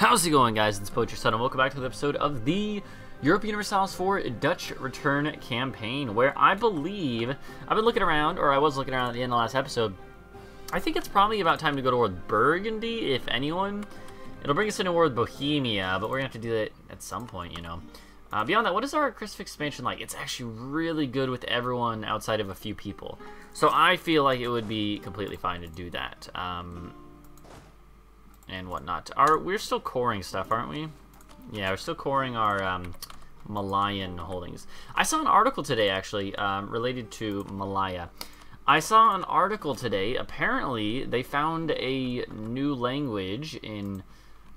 How's it going, guys? It's Poacher Son, and welcome back to the episode of the Europa Universalis 4 Dutch Return campaign, where I believe, I've been looking around, or I was looking around at the end of the last episode. I think it's probably about time to go to war with Burgundy, if anyone. It'll bring us into war with Bohemia, but we're going to have to do that at some point, you know. Beyond that, what is our Christmas expansion like? It's actually really good with everyone outside of a few people. So I feel like it would be completely fine to do that. And whatnot. We're still coring stuff, aren't we? Yeah, we're still coring our Malayan holdings. I saw an article today, actually, related to Malaya. I saw an article today. Apparently, they found a new language in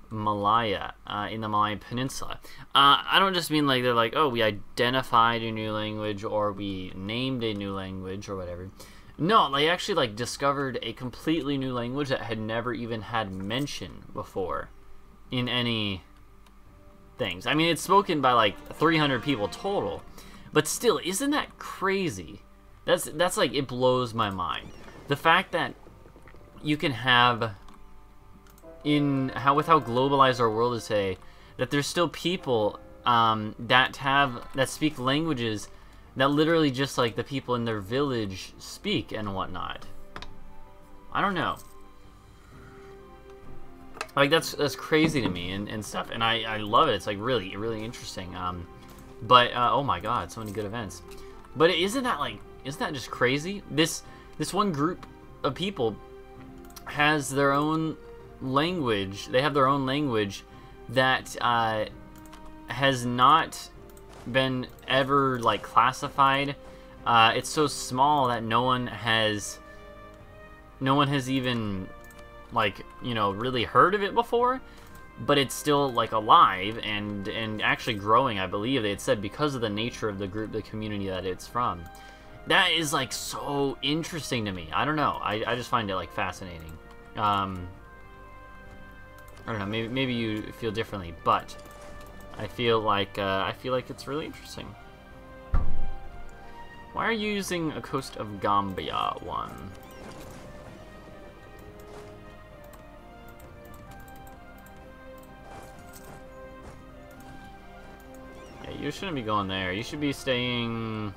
Malaya, in the Malayan Peninsula. I don't just mean like they're like, oh, we identified a new language or we named a new language or whatever. No, they actually like discovered a completely new language that had never even had mention before in any things. I mean, it's spoken by like 300 people total, but still, isn't that crazy? That's like, it blows my mind. The fact that you can have with how globalized our world is today, that there's still people that speak languages that literally just like the people in their village speak and whatnot. I don't know. Like that's crazy to me and stuff, and I love it. It's like really interesting. But oh my God, so many good events. But isn't that just crazy? This one group of people has their own language. They have their own language that has not been ever like classified. It's so small that no one has even like, you know, really heard of it before, but it's still like alive and actually growing, I believe they had said, because of the nature of the group, the community that it's from. That is like so interesting to me. I don't know, I just find it like fascinating. I don't know, maybe you feel differently, but I feel like it's really interesting. Why are you using a Coast of Gambia one? Yeah, you shouldn't be going there. You should be staying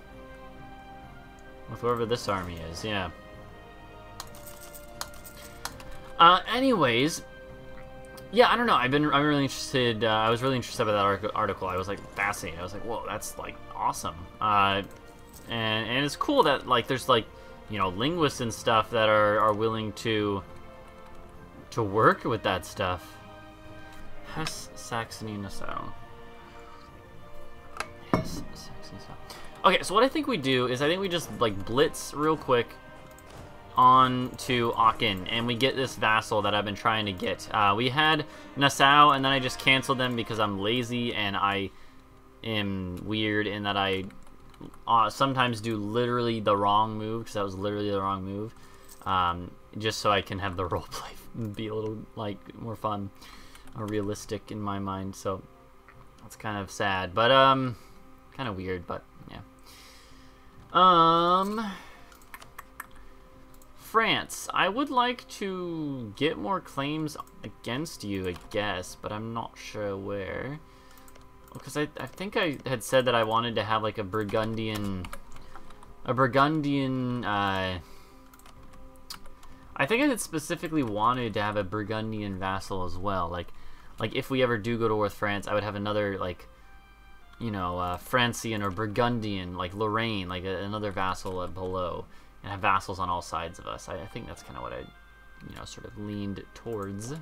with whoever this army is. Yeah. Anyways. Yeah, I don't know. I'm really interested. I was really interested by that article. I was like fascinated. I was like, whoa, that's like awesome. And it's cool that like there's like, you know, linguists and stuff that are willing to work with that stuff. Hesse Saxony Nassau. Hesse Saxony Nassau. Okay, so what I think we do is I think we just like blitz real quick on to Aachen, and we get this vassal that I've been trying to get. We had Nassau, and then I just canceled them because I'm lazy and I am weird in that I sometimes do literally the wrong move, because that was literally the wrong move, just so I can have the roleplay be a little like more fun or realistic in my mind. So that's kind of sad, but kind of weird, but yeah. France, I would like to get more claims against you, I guess, but I'm not sure where. Because I think I had said that I wanted to have like a Burgundian, I think I had specifically wanted to have a Burgundian vassal as well. Like if we ever do go to war with France, I would have another like, you know, Francian or Burgundian, like Lorraine, like another vassal below. And have vassals on all sides of us. I think that's kind of what I, you know, sort of leaned towards.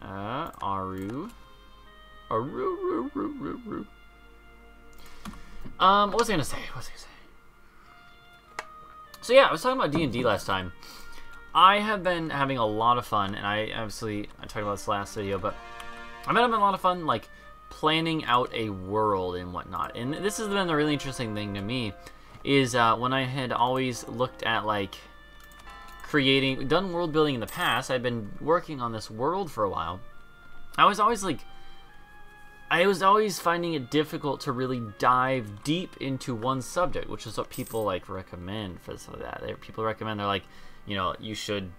Aru. Aru. What was I gonna say? So yeah, I was talking about D&D last time. I have been having a lot of fun, and I talked about this last video, but I've been having a lot of fun, like planning out a world and whatnot. And this has been a really interesting thing to me. Is when I had always looked at like done world building in the past, I'd been working on this world for a while. I was always finding it difficult to really dive deep into one subject, which is what people like recommend for stuff like that. People recommend, they're like, you know, you should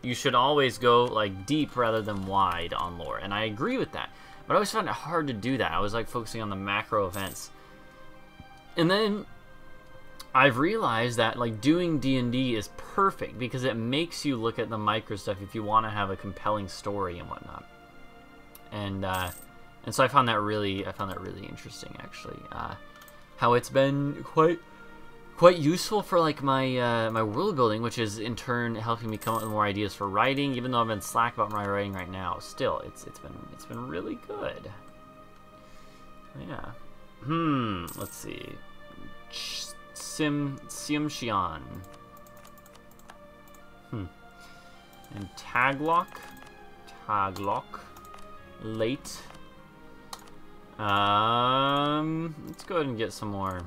you should always go like deep rather than wide on lore, and I agree with that. But I always found it hard to do that. I was like focusing on the macro events, and then I've realized that like doing D&D is perfect because it makes you look at the micro stuff if you want to have a compelling story and whatnot. And so I found that really interesting actually. How it's been quite useful for like my my world building, which is in turn helping me come up with more ideas for writing. Even though I've been slack about my writing right now, still it's been really good. Yeah. Let's see. Simxian. And Taglock. Late. Let's go ahead and get some more.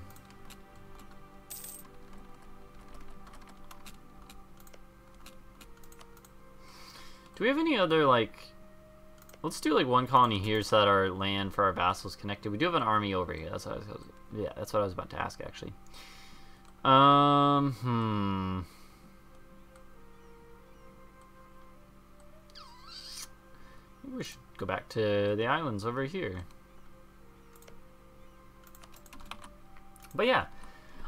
Do we have any other, like... Let's do, like, one colony here so that our land for our vassals connected. We do have an army over here. That's what I was about to ask, actually. Maybe we should go back to the islands over here. But yeah,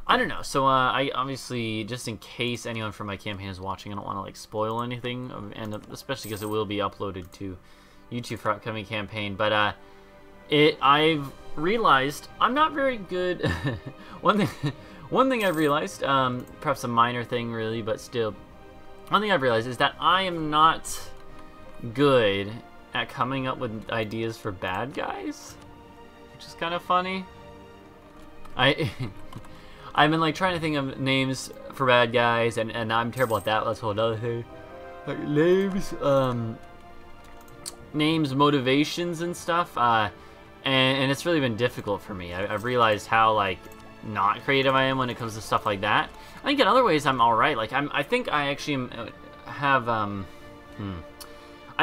I don't know. So I obviously, just in case anyone from my campaign is watching, I don't want to like spoil anything, and especially because it will be uploaded to YouTube for upcoming campaign. But I've realized I'm not very good. One thing I've realized, perhaps a minor thing really, but still, one thing I've realized is that I am not good at coming up with ideas for bad guys, which is kind of funny. I've been like trying to think of names for bad guys, and I'm terrible at that. That's a whole other thing. Like names, motivations, and stuff. And it's really been difficult for me. I've realized how like not creative I am when it comes to stuff like that. I think in other ways I'm all right. Like I think I actually have I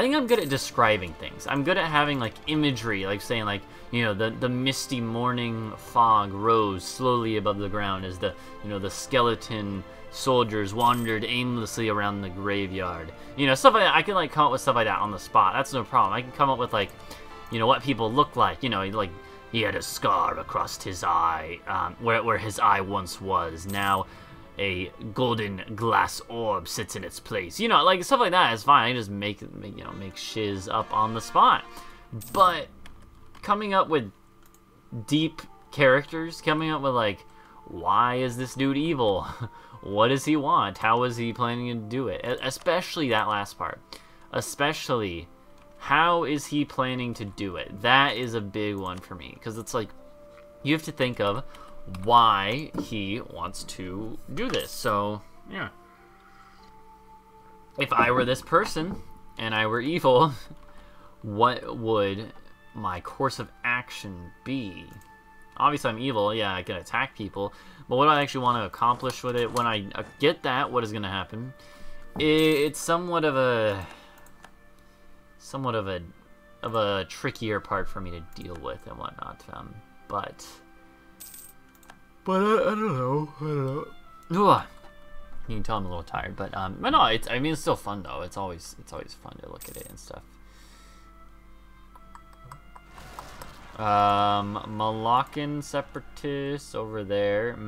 think I'm good at describing things. I'm good at having like imagery, like saying like, you know, the misty morning fog rose slowly above the ground as the, you know, the skeleton soldiers wandered aimlessly around the graveyard. You know, stuff like that. I can like come up with stuff like that on the spot. That's no problem. I can come up with like, you know, what people look like. You know, like he had a scar across his eye, where his eye once was. Now a golden glass orb sits in its place. You know, like stuff like that is fine. I just make shiz up on the spot. But coming up with deep characters, coming up with like, why is this dude evil? What does he want? How is he planning to do it? Especially that last part. Especially, how is he planning to do it? That is a big one for me. Because it's like, you have to think of why he wants to do this. So, yeah. If I were this person, and I were evil, what would my course of action be? Obviously I'm evil, yeah, I can attack people, but what do I actually want to accomplish with it? When I get that, what is going to happen? It's somewhat of a trickier part for me to deal with and whatnot. But I don't know. Ugh. You can tell I'm a little tired, but no, I mean it's still fun though. It's always fun to look at it and stuff. Malaccan separatists over there. Go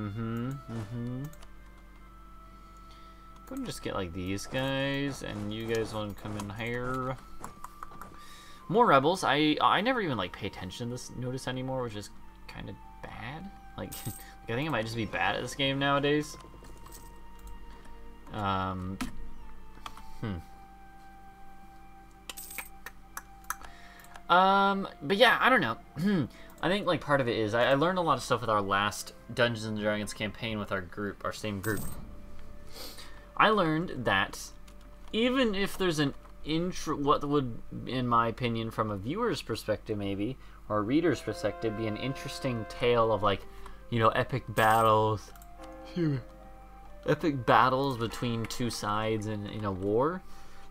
and just get like these guys, and you guys want to come in here. More rebels. I never even like pay attention to this notice anymore, which is kind of bad. Like, I think I might just be bad at this game nowadays. But yeah, I don't know. I think like part of it is I learned a lot of stuff with our last Dungeons and Dragons campaign with our group, our same group. I learned that even if there's an what would, in my opinion, from a viewer's perspective maybe, or a reader's perspective, be an interesting tale of like, you know, epic battles between two sides in a war.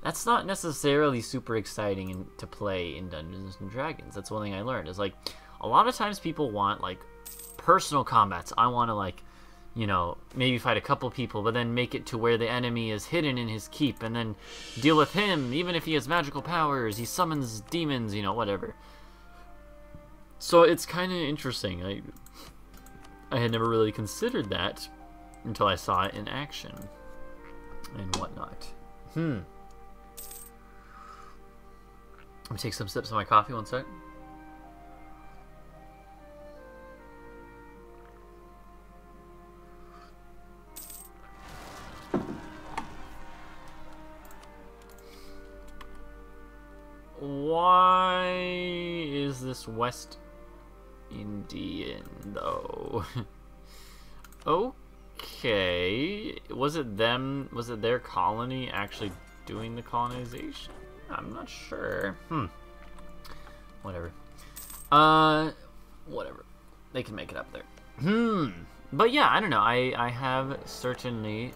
That's not necessarily super exciting to play in Dungeons and Dragons. That's one thing I learned. Is like, a lot of times people want like personal combats. I want to like, you know, maybe fight a couple people, but then make it to where the enemy is hidden in his keep, and then deal with him, even if he has magical powers, he summons demons, you know, whatever. So it's kind of interesting. I had never really considered that until I saw it in action and whatnot. Let me take some sips of my coffee, one sec. Why is this West Indian, though? Okay. Was it them? Was it their colony actually doing the colonization? I'm not sure. Whatever. Whatever. They can make it up there. But yeah, I don't know. I have certainly...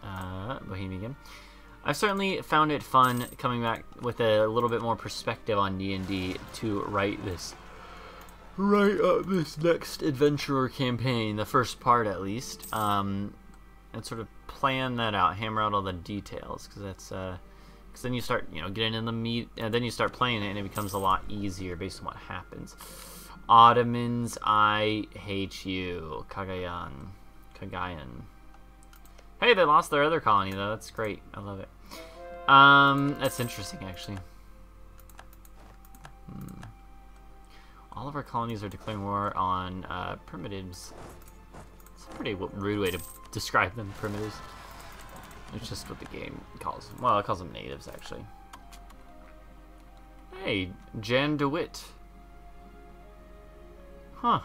Bohemian. I've certainly found it fun coming back with a little bit more perspective on D&D to write this next adventure or campaign, the first part at least, and sort of plan that out, hammer out all the details, because that's because then you start, you know, getting in the meat, and then you start playing it, and it becomes a lot easier based on what happens. Ottomans, I hate you. Kagayan. Hey, they lost their other colony, though. That's great. I love it. That's interesting, actually. All of our colonies are declaring war on primitives. It's a pretty rude way to describe them, primitives. It's just what the game calls them. Well, it calls them natives, actually. Hey, Jan DeWitt. Huh.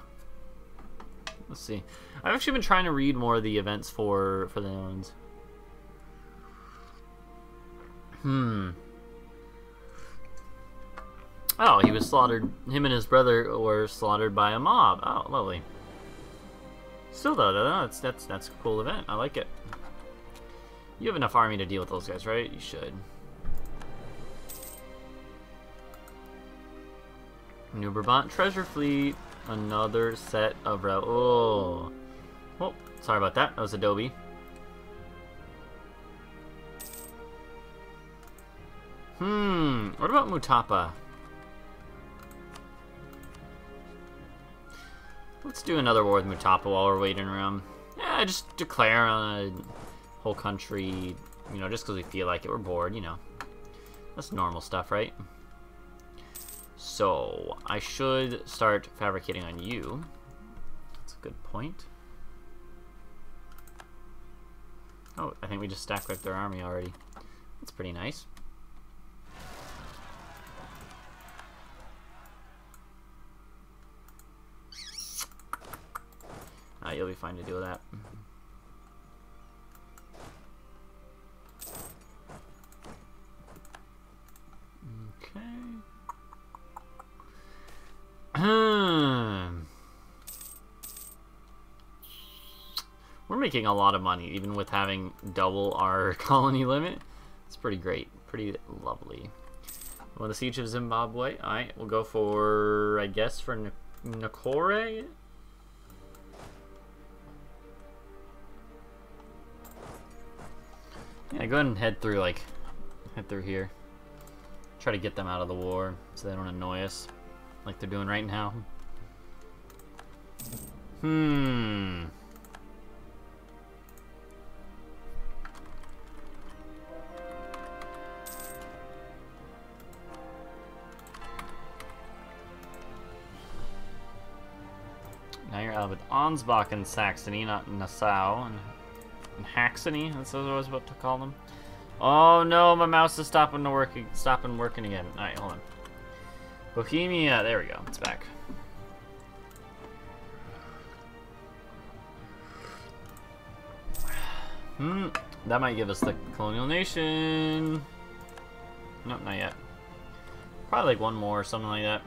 Let's see. I've actually been trying to read more of the events for the Netherlands. Oh, he was slaughtered. Him and his brother were slaughtered by a mob. Oh, lovely. Still though, that's a cool event. I like it. You have enough army to deal with those guys, right? You should. New Brabant treasure fleet. Another set of oh, sorry about that. That was Adobe. What about Mutapa? Let's do another war with Mutapa while we're waiting around. Yeah, just declare on a whole country, you know, just because we feel like it. We're bored, you know. That's normal stuff, right? So, I should start fabricating on you. That's a good point. Oh, I think we just stacked like their army already. That's pretty nice. You'll be fine to deal with that. We're making a lot of money, even with having double our colony limit. It's pretty great, pretty lovely. Well, the Siege of Zimbabwe. Alright, we'll go for, I guess, for Nakore? Yeah, go ahead and head through here. Try to get them out of the war so they don't annoy us like they're doing right now. Now you're out with Ansbach and Saxony, not Nassau and Haxony. That's what I was about to call them. Oh no, my mouse is stopping working again. Alright, hold on. Bohemia, there we go. It's back. That might give us the colonial nation. Nope, not yet. Probably like one more or something like that.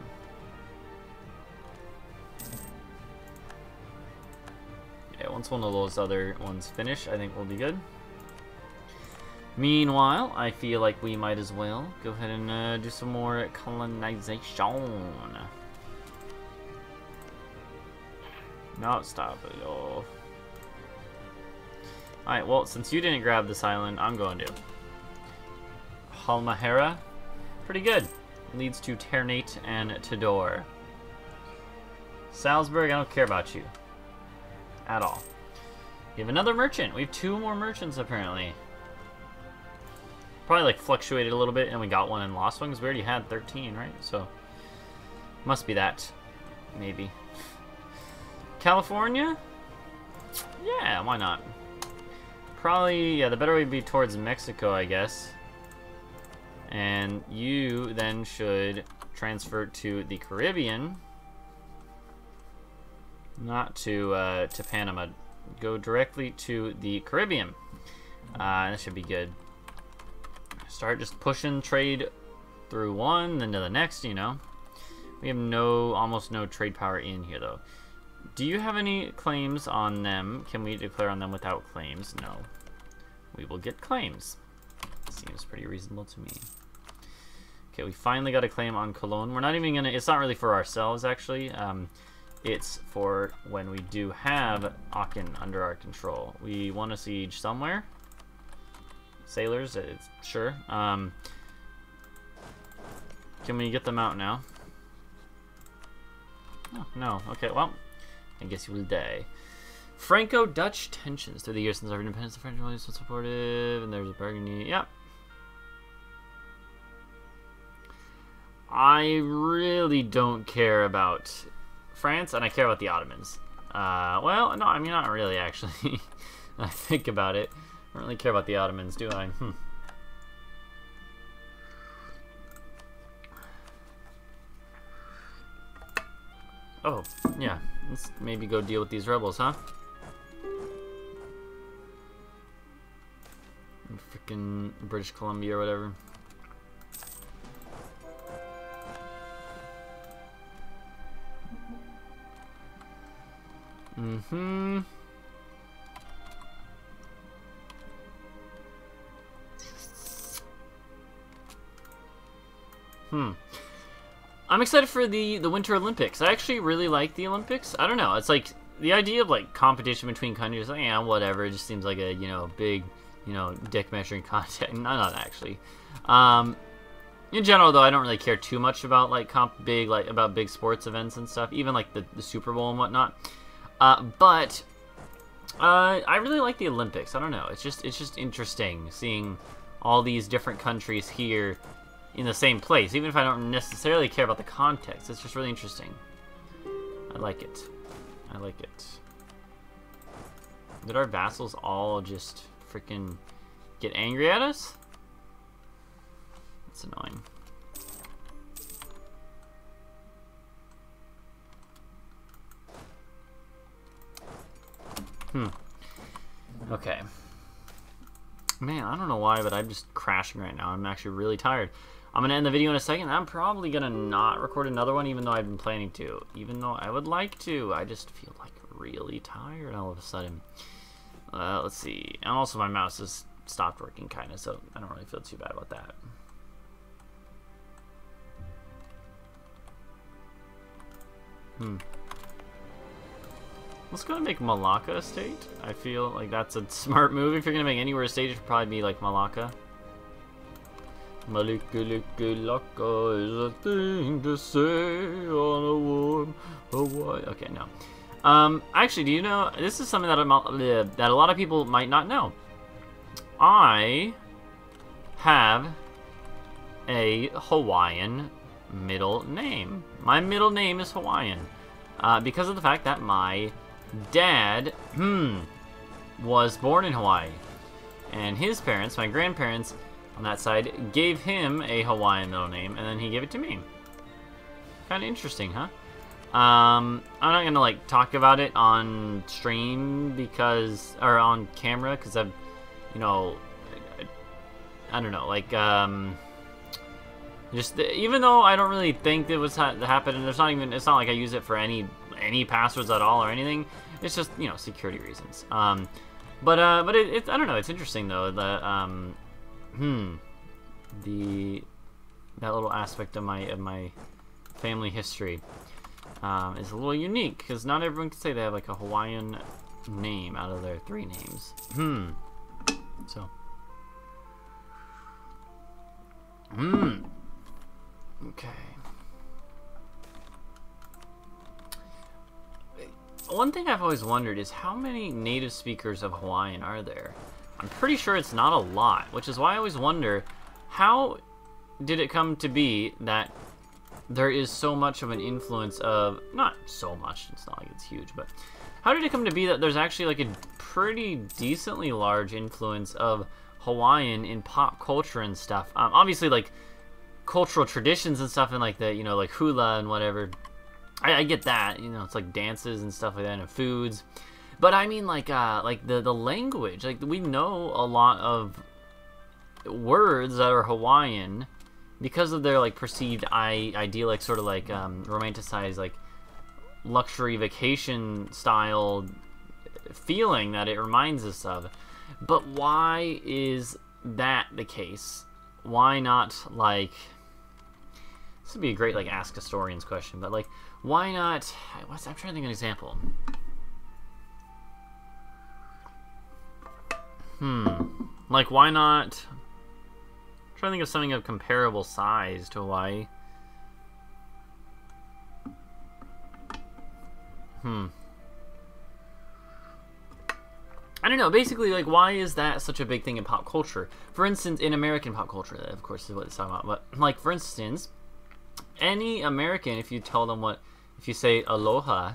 Yeah, once one of those other ones finish, I think we'll be good. Meanwhile, I feel like we might as well go ahead and do some more colonization. No, stop it. Oh. Alright, well, since you didn't grab this island, I'm going to. Halmahera. Pretty good. Leads to Ternate and Tidor. Salzburg, I don't care about you. At all. We have another merchant. We have 2 more merchants, apparently. Probably, like, fluctuated a little bit, and we got one and lost one, because we already had 13, right? So, must be that. Maybe. California? Yeah, why not? Probably, yeah, the better way would be towards Mexico, I guess. And you then should transfer to the Caribbean. Not to Panama. Go directly to the Caribbean. That should be good. Start just pushing trade through one, then to the next, you know. We have almost no trade power in here, though. Do you have any claims on them? Can we declare on them without claims? No. We will get claims. Seems pretty reasonable to me. Okay, we finally got a claim on Cologne. We're not even gonna, it's not really for ourselves, actually. It's for when we do have Aachen under our control. We want to siege somewhere. Sailors, sure. Can we get them out now? Oh, no. Okay, well, I guess you will die. Franco-Dutch tensions through the years since our independence. The French are always so supportive, and there's a Burgundy. Yep. I really don't care about France, and I care about the Ottomans. Well, no, I mean, not really, actually. I think about it. I don't really care about the Ottomans, do I? Oh, yeah. Let's maybe go deal with these rebels, huh? Freaking British Columbia or whatever. I'm excited for the Winter Olympics. I actually really like the Olympics. I don't know. It's like the idea of like competition between countries. Like, yeah, whatever. It just seems like a big dick measuring contest. Not actually. In general, though, I don't really care too much about like big sports events and stuff. Even like the Super Bowl and whatnot. But I really like the Olympics. I don't know. It's just interesting seeing all these different countries here in the same place, even if I don't necessarily care about the context. It's just really interesting. I like it. I like it. Did our vassals all just freaking get angry at us? That's annoying. Okay. Man, I don't know why, but I'm just crashing right now. I'm actually really tired. I'm going to end the video in a second. I'm probably going to not record another one, even though I've been planning to. Even though I would like to. I just feel like really tired all of a sudden. Let's see. And also my mouse has stopped working, kind of, so I don't really feel too bad about that. Let's go and make Malacca a state. I feel like that's a smart move. If you're going to make anywhere a state, it should probably be like Malacca. Malacca is a thing to say on a warm Hawaii. Okay, no. Actually, do you know, this is something that a lot of people might not know. I have a Hawaiian middle name. My middle name is Hawaiian. Because of the fact that my dad, was born in Hawaii. And his parents, my grandparents, on that side, gave him a Hawaiian middle name, and then he gave it to me. Kind of interesting, huh? I'm not gonna, like, talk about it on stream because, or on camera, because I've, I don't know, like, even though I don't really think it was happening, and it's not like I use it for any passwords at all or anything. It's just, security reasons. But I don't know. It's interesting though. That little aspect of my family history is a little unique because not everyone can say they have like a Hawaiian name out of their 3 names. So. Okay. One thing I've always wondered is how many native speakers of Hawaiian are there? I'm pretty sure it's not a lot, which is why I always wonder, how did it come to be that there is so much of an influence of, not so much, it's not like it's huge, but how did it come to be that there's actually like a pretty decently large influence of Hawaiian in pop culture and stuff? Obviously, like, cultural traditions and stuff, and like the, you know, like hula and whatever, I get that, you know, it's like dances and stuff like that, and foods, but I mean like the language, like we know a lot of words that are Hawaiian because of their like perceived idyllic, sort of like romanticized, like luxury vacation style feeling that it reminds us of. But why is that the case? Why not, like, this would be a great like ask historians question, but like, why not, I'm trying to think of an example. Like, why not, I'm trying to think of something of comparable size to Hawaii. I don't know, basically, like, why is that such a big thing in pop culture? For instance, in American pop culture, that, of course, is what it's talking about, but, like, for instance, any American, if you tell them if you say aloha,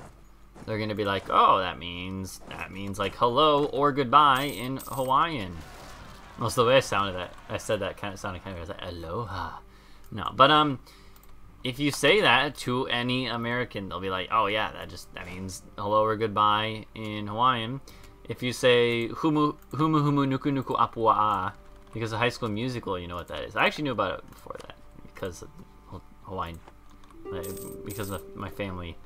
they're gonna be like, oh, that means, like, hello or goodbye in Hawaiian. Most of the way I said that kind of sounded kind of like aloha. No, but, if you say that to any American, they'll be like, oh, yeah, that means hello or goodbye in Hawaiian. If you say humu nuku nuku apua'a, because of High School Musical, you know what that is. I actually knew about it before that, because of Hawaiian, because of my family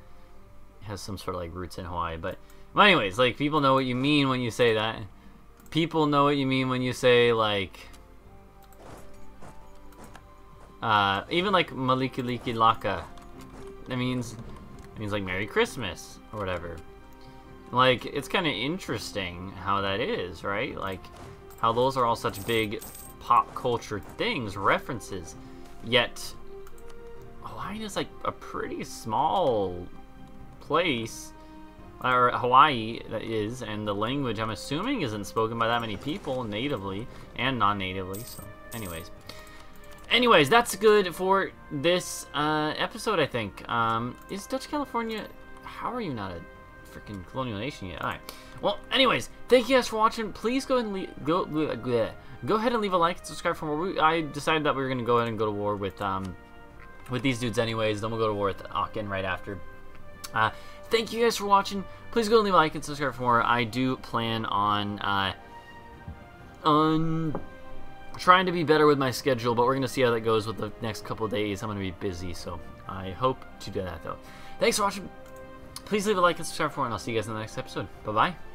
has some sort of like roots in Hawaii. But anyways, like, people know what you mean when you say that. People know what you mean when you say, like, even like malikiliki laka. That means like Merry Christmas or whatever. Like, it's kind of interesting how that is, right? Like, how those are all such big pop culture things, references. Yet, Hawaii is like a pretty small place, or Hawaii that is, and the language, I'm assuming, isn't spoken by that many people natively and non-natively. So, anyways, that's good for this episode, I think. Is Dutch California, how are you not a freaking colonial nation yet? Alright. Well, anyways, thank you guys for watching. Please go ahead and go ahead and leave a like and subscribe for more. I decided that we were gonna go ahead and go to war with these dudes anyways. Then we'll go to war with Aachen right after. Thank you guys for watching. Please go and leave a like and subscribe for more. I do plan on trying to be better with my schedule, but we're gonna see how that goes with the next couple of days. I'm gonna be busy, so I hope to do that though. Thanks for watching. Please leave a like and subscribe for more, and I'll see you guys in the next episode. Bye-bye.